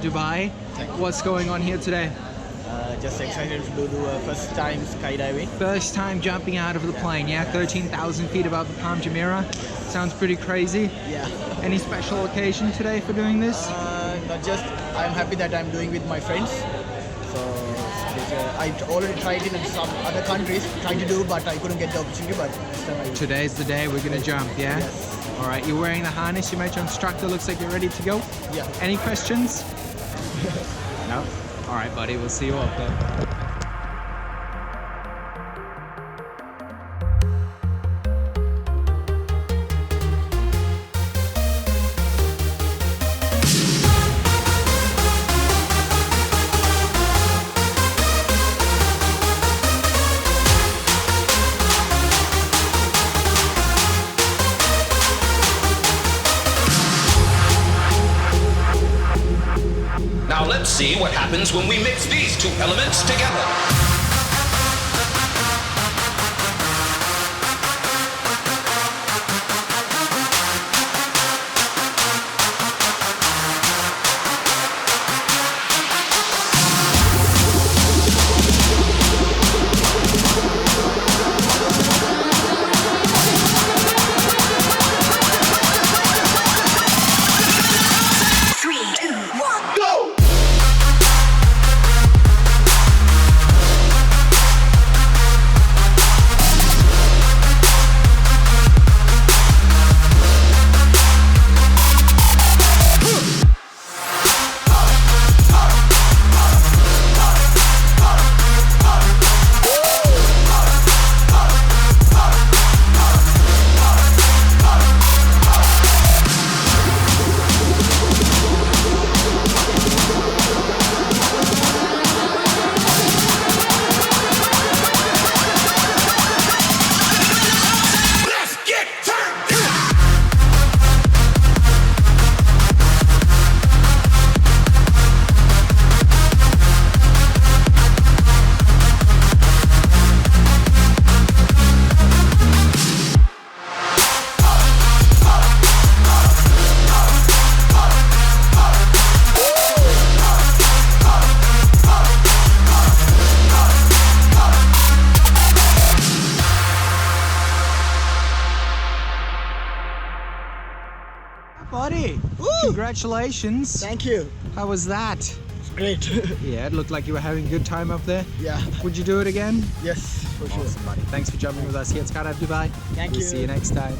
Dubai. What's going on here today? Just excited to do the first time skydiving. First time jumping out of the plane, yeah? 13,000 feet above the Palm Jumeirah. Sounds pretty crazy. Yeah. Any special occasion today for doing this? Not just, I'm happy that I'm doing with my friends. So I've already tried it in some other countries, tried to do, but I couldn't get the opportunity. But this time I will. Today's the day we're gonna jump, yeah? Yes. All right, you're wearing the harness, you met your instructor, looks like you're ready to go. Yeah. Any questions? No? All right, buddy, we'll see you up there. Now let's see what happens when we mix these two elements together. Buddy, congratulations. Thank you. How was that? It's great. Yeah, it looked like you were having a good time up there. Yeah. Would you do it again? Yes, for sure. Awesome, buddy. Thanks for jumping with us here at Skydive Dubai. Thank We'll you. see you next time.